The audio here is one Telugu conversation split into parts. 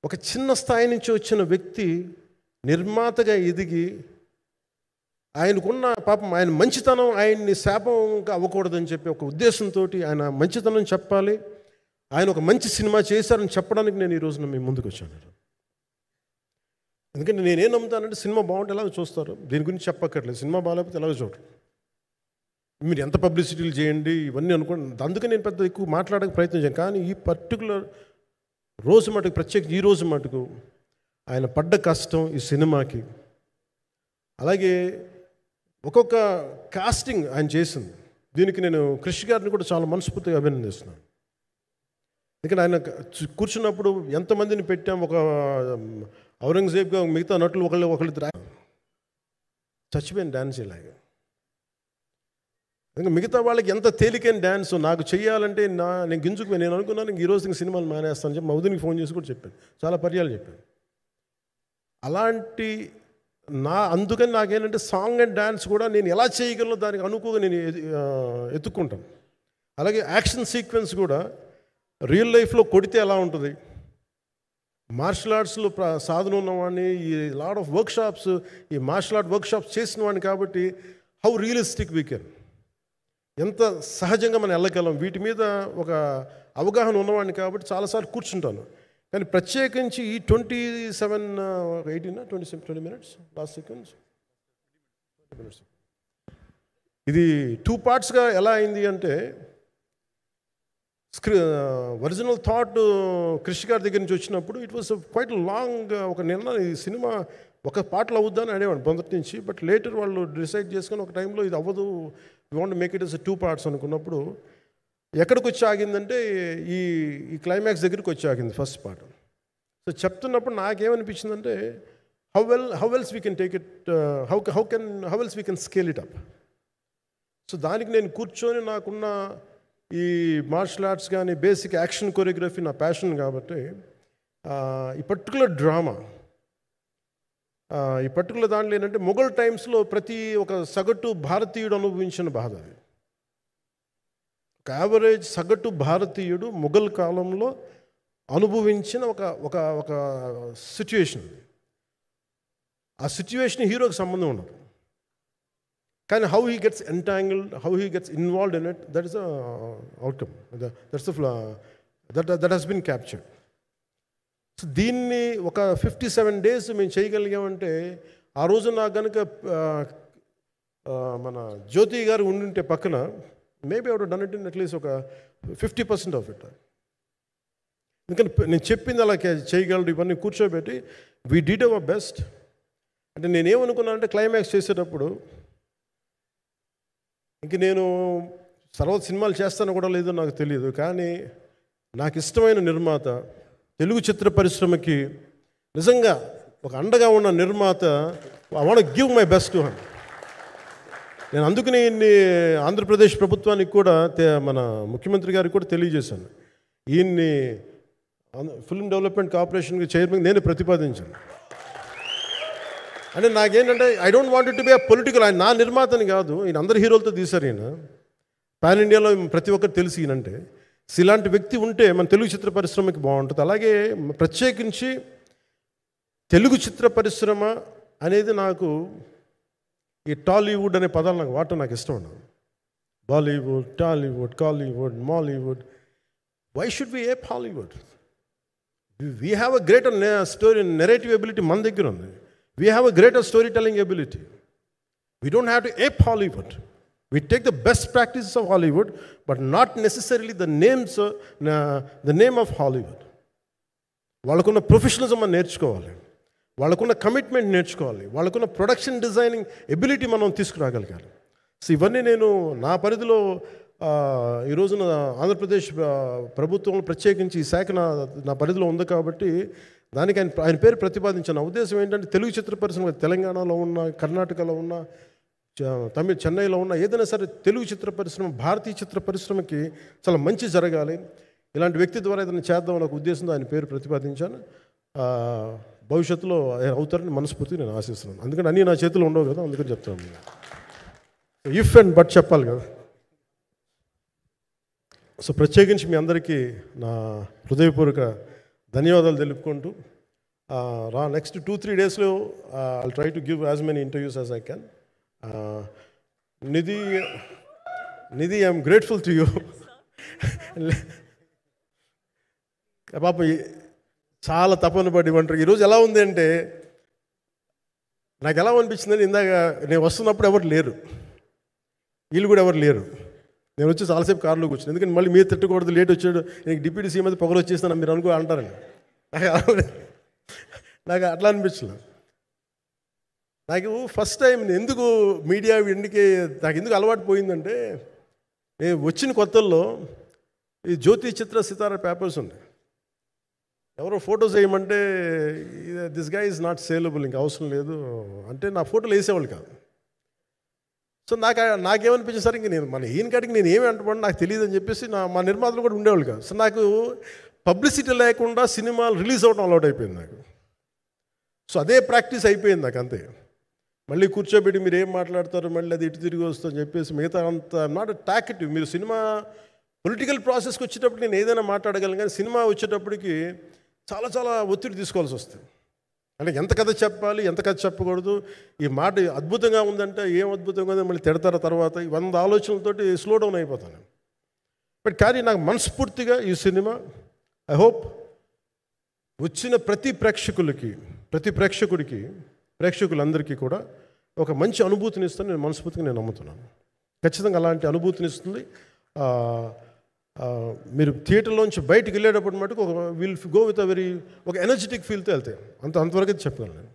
ఒక చిన్న స్థాయి నుంచి వచ్చిన వ్యక్తి నిర్మాతగా ఎదిగి ఆయనకున్న పాపం ఆయన మంచితనం ఆయన్ని శాపంగా అవ్వకూడదని చెప్పి ఒక ఉద్దేశంతో ఆయన మంచితనం చెప్పాలి, ఆయన ఒక మంచి సినిమా చేశారని చెప్పడానికి నేను ఈ రోజున మీ ముందుకు వచ్చాను. ఎందుకంటే నేనేం నమ్ముతానంటే సినిమా బాగుంటే ఎలాగో చూస్తారు, దీని గురించి చెప్పక్కర్లేదు. సినిమా బాగాలేకపోతే ఎలాగో చూడరు. మీరు ఎంత పబ్లిసిటీలు చేయండి ఇవన్నీ అనుకోండి, అందుకే నేను పెద్ద ఎక్కువ మాట్లాడక ప్రయత్నం చేయను. కానీ ఈ పర్టికులర్ రోజు మటుకు, ప్రత్యేక ఈ రోజు మటుకు ఆయన పడ్డ కష్టం ఈ సినిమాకి, అలాగే ఒక్కొక్క కాస్టింగ్ ఆయన చేసింది, దీనికి నేను కృషి గారిని కూడా చాలా మనస్ఫూర్తిగా అభినందిస్తున్నాను. ఎందుకంటే ఆయన కూర్చున్నప్పుడు ఎంతమందిని పెట్టాం, ఒక ఔరంగజేబ్గా మిగతా నటులు ఒకళ్ళిద్దరు చచ్చిపోయిన డ్యాన్స్ ఇలాగా. ఇంకా మిగతా వాళ్ళకి ఎంత తేలికైన డ్యాన్స్ నాకు చెయ్యాలంటే నేను గింజుకుపోయి నేను అనుకున్నాను ఈ రోజు ఇంక సినిమాలు మానేస్తాను చెప్పి మా వదినికి ఫోన్ చేసి కూడా చెప్పాను, చాలా పర్యాలు చెప్పాను. అలాంటి అందుకని నాకేంటంటే సాంగ్ అండ్ డ్యాన్స్ కూడా నేను ఎలా చేయగలను దానికి అనుకోగా నేను ఎత్తుక్కుంటాను. అలాగే యాక్షన్ సీక్వెన్స్ కూడా రియల్ లైఫ్లో కొడితే ఎలా ఉంటుంది, మార్షల్ ఆర్ట్స్లో సాధన ఉన్నవాడిని, ఈ లాట్ ఆఫ్ వర్క్షాప్స్, ఈ మార్షల్ ఆర్ట్ వర్క్షాప్స్ చేసిన వాడిని కాబట్టి హౌ రియలిస్టిక్ వీ కెన్, ఎంత సహజంగా మనం వెళ్ళగలం, వీటి మీద ఒక అవగాహన ఉన్నవాడిని కాబట్టి చాలాసార్లు కూర్చుంటాను. కానీ ప్రత్యేకించి ఈ 20 minutes లాస్ట్ సీక్వెన్స్ ఇది 2 partsగా ఎలా అయింది అంటే, ఒరిజినల్ థాట్ కృషి గారి దగ్గర నుంచి వచ్చినప్పుడు ఇట్ వాస్ క్వైట్ లాంగ్. ఒక నిర్ణయం ఈ సినిమా ఒక పార్ట్లో అవుద్దని అనేవాడు మొదటి నుంచి, బట్ లేటర్ వాళ్ళు డిసైడ్ చేసుకొని ఒక టైంలో ఇది అవ్వదు, you want make it as 2 parts అనుకున్నప్పుడు ఎక్కడికి వచ్చి ఆగిందంటే ఈ క్లైమాక్స్ దగ్గరికి వచ్చి ఆగింది ఫస్ట్ పార్ట్. సో చెప్తున్నప్పుడు నాకేమనిపించిందంటే how else we can take it, how else we can scale it up. So దానికి నేను కూర్చొని నాకున్న ఈ మార్షల్ ఆర్ట్స్ కానీ బేసిక్ యాక్షన్ కొరియోగ్రఫీ నా ప్యాషన్ కాబట్టి ఈ పర్టికులర్ డ్రామా, ఈ పర్టికులర్ దాంట్లో ఏంటంటే మొఘల్ టైమ్స్లో ప్రతి ఒక సగటు భారతీయుడు అనుభవించిన బాధ అది. ఒక యావరేజ్ సగటు భారతీయుడు మొఘల్ కాలంలో అనుభవించిన ఒక ఒక ఒక సిచ్యువేషన్. ఆ సిచ్యువేషన్ హీరోకి సంబంధం ఉండదు, కానీ how he gets entangled, how he gets involved in it, that is outcome, that has been captured. So దీన్ని ఒక 57 days మేము చేయగలిగామంటే, ఆ రోజు నాకు కనుక మన జ్యోతి గారు ఉండుంటే పక్కన, maybe out done it in at least ఒక 50% ఆఫ్ ఇట్. ఎందుకంటే నేను చెప్పింది అలా చేయగలరు ఇవన్నీ కూర్చోబెట్టి వీ డిడ్ అవర్ బెస్ట్. అంటే నేనేమనుకున్నానంటే క్లైమాక్స్ చేసేటప్పుడు ఇంక నేను తర్వాత సినిమాలు చేస్తానో కూడా లేదో నాకు తెలియదు, కానీ నాకు ఇష్టమైన నిర్మాత, తెలుగు చిత్ర పరిశ్రమకి నిజంగా ఒక అండగా ఉన్న నిర్మాత, I want give my best to him. నేను అందుకని ఆంధ్రప్రదేశ్ ప్రభుత్వానికి కూడా మన ముఖ్యమంత్రి గారికి కూడా తెలియజేశాను, ఈయన్ని ఫిల్మ్ డెవలప్మెంట్ కార్పొరేషన్కి చైర్మన్ నేనే ప్రతిపాదించాను. అంటే నాకేంటంటే I don't want it to be a political, ఆయన నా నిర్మాతని కాదు, ఈయన అందరు హీరోలతో తీశారు, ఈయన పాన్ ఇండియాలో ప్రతి ఒక్కరు తెలిసి ఈయనంటే. ఇలాంటి వ్యక్తి ఉంటే మన తెలుగు చిత్ర పరిశ్రమకి బాగుంటుంది. అలాగే ప్రత్యేకించి తెలుగు చిత్ర పరిశ్రమ అనేది నాకు ఈ టాలీవుడ్ అనే పదాలు నాకు వాడటం నాకు ఇష్టం ఉండదు. Bollywood, Tollywood, Kollywood, Mollywood, why should we ape Hollywood? We have a greater story narrative ability మన దగ్గర ఉంది. We have a greater story telling ability. We don't have to ape Hollywood. We take the best practices of Hollywood, but not necessarily the name of Hollywood. వాళ్ళకున్న ప్రొఫెషనలిజం మనం నేర్చుకోవాలి, వాళ్ళకున్న కమిట్మెంట్ నేర్చుకోవాలి, వాళ్ళకున్న ప్రొడక్షన్ డిజైనింగ్ ఎబిలిటీ మనం తీసుకురాగలగాలి. సో ఇవన్నీ నేను నా పరిధిలో ఈ రోజున ఆంధ్రప్రదేశ్ ప్రభుత్వంలో ప్రత్యేకించి ఈ శాఖ నా పరిధిలో ఉంది కాబట్టి దానికి ఆయన పేరు ప్రతిపాదించాను. నా ఉద్దేశం ఏంటంటే తెలుగు చిత్ర పరిశ్రమ తెలంగాణలో ఉన్న, కర్ణాటకలో ఉన్న, చెన్నైలో ఉన్న ఏదైనా సరే తెలుగు చిత్ర పరిశ్రమ, భారతీయ చిత్ర పరిశ్రమకి చాలా మంచి జరగాలి, ఇలాంటి వ్యక్తి ద్వారా ఏదైనా చేద్దామని ఒక ఉద్దేశంతో ఆయన పేరు ప్రతిపాదించాను. భవిష్యత్తులో ఆయన అవుతారని మనస్ఫూర్తిగా నేను ఆశిస్తున్నాను. అందుకని అన్నీ నా చేతిలో ఉండవు కదా, అందుకని చెప్తాను. ఇఫ్ అండ్ బట్ చెప్పాలి కదా. సో ప్రత్యేకించి మీ అందరికీ నా హృదయపూర్వక ధన్యవాదాలు తెలుపుకుంటూ నెక్స్ట్ 2-3 డేస్లో I'll try to give as many interviews as I can. Nidhi I'm grateful to you. పాప చాలా తపన పడి ఉంటారు. ఈరోజు ఎలా ఉంది అంటే నాకు ఎలా అనిపించిందని, ఇందాక నేను వస్తున్నప్పుడు ఎవరు లేరు, వీళ్ళు కూడా ఎవరు లేరు. నేను వచ్చి చాలాసేపు కారులో కూర్చున్నాను, ఎందుకంటే మళ్ళీ మీరు తిట్టకూడదు, లేట్ వచ్చాడు, నీకు డిప్యూటీ సీఎం అయితే పొగలు వచ్చేస్తాను మీరు అనుకో అంటారండి. నాకు అట్లా అనిపించలేదు. నాకు ఫస్ట్ టైం ఎందుకు మీడియా నాకు ఎందుకు అలవాటు పోయిందంటే, నేను వచ్చిన కొత్తల్లో ఈ జ్యోతి చిత్ర సితార పేపర్స్ ఉన్నాయి. ఎవరో ఫొటోస్ వేయమంటే దిస్ గా ఈజ్ నాట్ సేలబుల్, ఇంకా అవసరం లేదు అంటే నా ఫోటోలు వేసేవాళ్ళు కాదు. సో నాకేమనిపించింది సార్, ఇంక నేను ఈయన కాడికి నేను ఏమి అంటున్నాను నాకు తెలియదు అని చెప్పేసి మా నిర్మాతలు కూడా ఉండేవాళ్ళు కాదు. సో నాకు పబ్లిసిటీ లేకుండా సినిమాలు రిలీజ్ అవ్వడం అలవాటు అయిపోయింది నాకు. సో అదే ప్రాక్టీస్ అయిపోయింది నాకు అంతే. మళ్ళీ కూర్చోబెట్టి మీరు ఏం మాట్లాడతారు, మళ్ళీ అది ఇటు తిరిగి వస్తుందని చెప్పేసి మిగతా అంత నాట్ టాకెటివ్. మీరు సినిమా పొలిటికల్ ప్రాసెస్కి వచ్చేటప్పుడు నేను ఏదైనా మాట్లాడగలను, కానీ సినిమా వచ్చేటప్పటికి చాలా చాలా ఒత్తిడి తీసుకోవాల్సి వస్తుంది. అంటే ఎంత కథ చెప్పాలి, ఎంత కథ చెప్పకూడదు, ఈ మాట అద్భుతంగా ఉందంటే ఏం అద్భుతంగా ఉందని మళ్ళీ తిడతారు. తర్వాత 100 ఆలోచనలతోటి స్లో డౌన్ అయిపోతాను. బట్ కానీ నాకు మనస్ఫూర్తిగా ఈ సినిమా ఐ హోప్ వచ్చిన ప్రతి ప్రేక్షకులందరికీ కూడా ఒక మంచి అనుభూతిని ఇస్తాను. నేను మనస్ఫూర్తిగా నమ్ముతున్నాను. ఖచ్చితంగా అలాంటి అనుభూతిని ఇస్తుంది. మీరు థియేటర్లోంచి బయటికి వెళ్ళేటప్పుడు మటుకు విల్ గో విత్ ఒక ఎనర్జెటిక్ ఫీల్తో వెళ్తాయి. అంతవరకు అయితే చెప్పగలను నేను.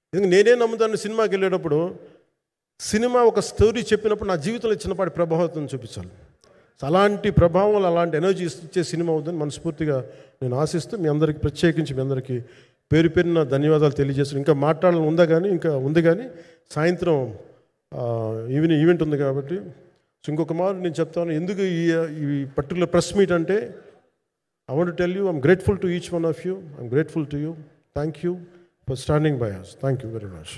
ఎందుకంటే నేనే నమ్ముతాను, సినిమాకి వెళ్ళేటప్పుడు సినిమా ఒక స్టోరీ చెప్పినప్పుడు నా జీవితంలో చిన్నపాటి ప్రభావం చూపించాలి. అలాంటి ప్రభావం, అలాంటి ఎనర్జీ ఇచ్చే సినిమా అవుతుందని మనస్ఫూర్తిగా నేను ఆశిస్తూ మీ అందరికీ ప్రత్యేకించి మీ అందరికీ పేరు పేరున ధన్యవాదాలు తెలియజేస్తాను. ఇంకా మాట్లాడాలని ఉంది కానీ సాయంత్రం ఈవెంట్ ఉంది కాబట్టి. సో ఇంకొక మారు నేను చెప్తాను ఎందుకు ఈ పర్టికులర్ ప్రెస్ మీట్ అంటే, I want to tell you I'm grateful to each one of you. I'm grateful to you. Thank you for standing by us. Thank you very much.